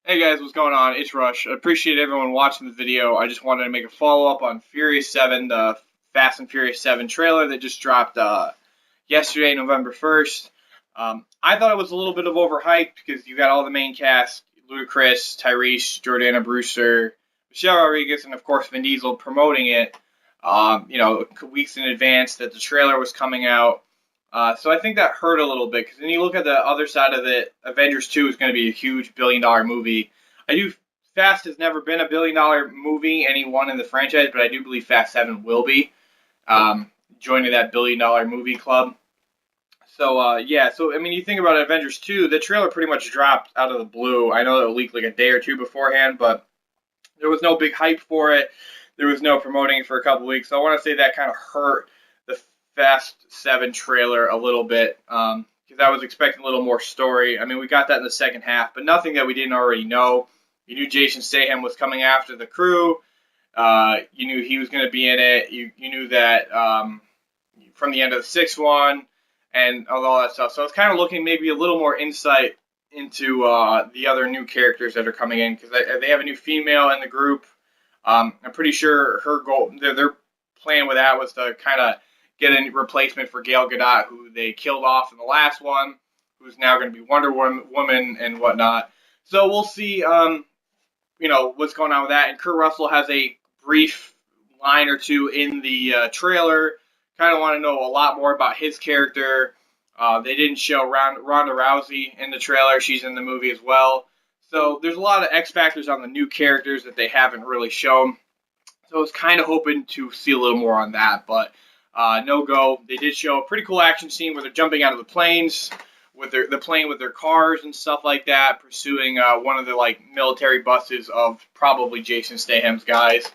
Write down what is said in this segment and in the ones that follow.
Hey guys, what's going on? It's Rush. I appreciate everyone watching the video. I just wanted to make a follow-up on Furious 7, the Fast and Furious 7 trailer that just dropped yesterday, November 1st. I thought it was a little bit of overhyped because you got all the main cast, Ludacris, Tyrese, Jordana Brewster, Michelle Rodriguez, and of course Vin Diesel promoting it, weeks in advance that the trailer was coming out. So I think that hurt a little bit because then you look at the other side of it. Avengers 2 is going to be a huge billion-dollar movie. I do. Fast has never been a billion-dollar movie, any one in the franchise, but I do believe Fast 7 will be joining that billion-dollar movie club. So yeah. So I mean, you think about Avengers 2, the trailer pretty much dropped out of the blue. I know it leaked like a day or two beforehand, but there was no big hype for it. There was no promoting it for a couple weeks. So I want to say that kind of hurt the Fast 7 trailer a little bit because I was expecting a little more story. I mean, we got that in the second half, but nothing that we didn't already know. You knew Jason Statham was coming after the crew. You knew he was going to be in it. You knew that from the end of the sixth one and all that stuff. So it's kind of looking maybe a little more insight into the other new characters that are coming in because they have a new female in the group. I'm pretty sure her goal, their plan with that was to kind of get a replacement for Gal Gadot, who they killed off in the last one, who's now going to be Wonder Woman and whatnot. So we'll see, what's going on with that. And Kurt Russell has a brief line or two in the trailer. Kind of want to know a lot more about his character. They didn't show Ronda Rousey in the trailer. She's in the movie as well. So there's a lot of X factors on the new characters that they haven't really shown. So I was kind of hoping to see a little more on that, but no go. They did show a pretty cool action scene where they're jumping out of the planes with the plane with their cars and stuff like that, pursuing one of the military buses of probably Jason Statham's guys.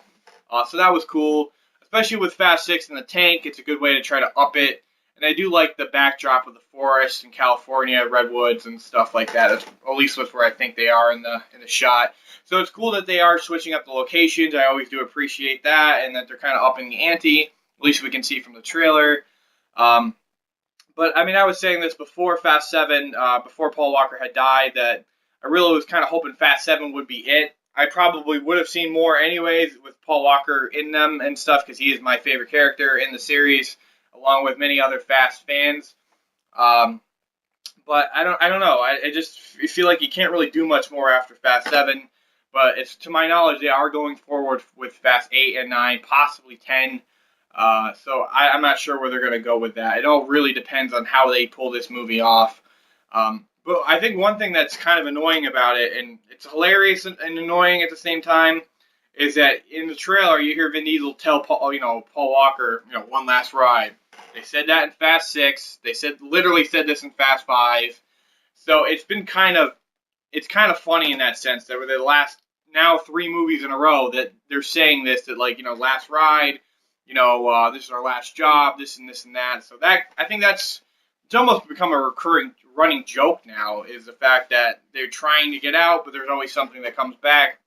So that was cool, especially with Fast 6 in the tank. It's a good way to try to up it. And I do like the backdrop of the forest in California, redwoods and stuff like that. That's, at least that's where I think they are in the shot. So it's cool that they are switching up the locations. I always do appreciate that, and that they're kind of upping the ante. At least we can see from the trailer. But I mean, I was saying this before Fast 7, before Paul Walker had died, that I really was kind of hoping Fast 7 would be it. I probably would have seen more anyways with Paul Walker in them and stuff because he is my favorite character in the series, along with many other Fast fans. But I don't know. I just feel like you can't really do much more after Fast 7. But it's to my knowledge they are going forward with Fast 8 and 9, possibly 10. So I'm not sure where they're going to go with that. It all really depends on how they pull this movie off. But I think one thing that's kind of annoying about it, and it's hilarious and annoying at the same time, is that in the trailer you hear Vin Diesel tell Paul Walker, one last ride. They said that in Fast 6. They literally said this in Fast 5. So it's kind of funny in that sense that with the last now 3 movies in a row that they're saying this, that last ride, this is our last job, this and that. So that I think it's almost become a recurring running joke now, is the fact that they're trying to get out, but there's always something that comes back.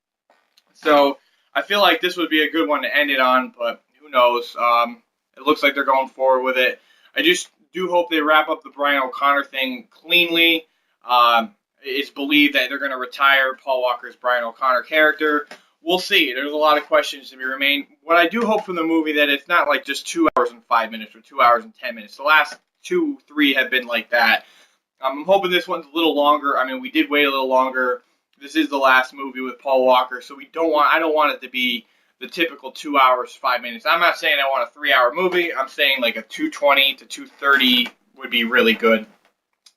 So I feel like this would be a good one to end it on, but who knows? It looks like they're going forward with it. I just do hope they wrap up the Brian O'Connor thing cleanly. It's believed that they're going to retire Paul Walker's Brian O'Connor character. We'll see. There's a lot of questions to be remain. What I do hope from the movie that it's not like just 2 hours and 5 minutes or 2 hours and 10 minutes. The last 2, 3 have been like that. I'm hoping this one's a little longer. I mean, we did wait a little longer. This is the last movie with Paul Walker, so I don't want it to be the typical 2 hours, 5 minutes. I'm not saying I want a 3-hour movie. I'm saying like a 220 to 230 would be really good.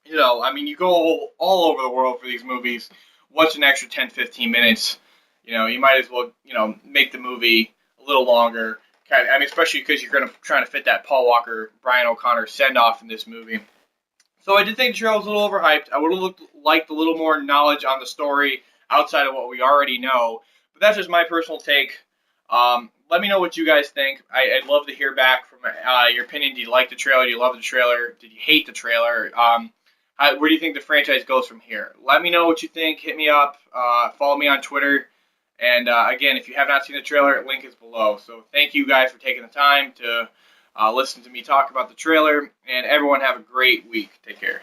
I mean, you go all over the world for these movies. What's an extra 10, 15 minutes? You might as well, make the movie a little longer. I mean, especially because you're going to try to fit that Paul Walker, Brian O'Connor send-off in this movie. So I did think the trailer was a little overhyped. I would have liked a little more knowledge on the story outside of what we already know. But that's just my personal take. Let me know what you guys think. I'd love to hear back from your opinion. Do you like the trailer? Do you love the trailer? Did you hate the trailer? Where do you think the franchise goes from here? Let me know what you think. Hit me up. Follow me on Twitter. And again, if you have not seen the trailer, link is below. So thank you guys for taking the time to listen to me talk about the trailer. And everyone have a great week. Take care.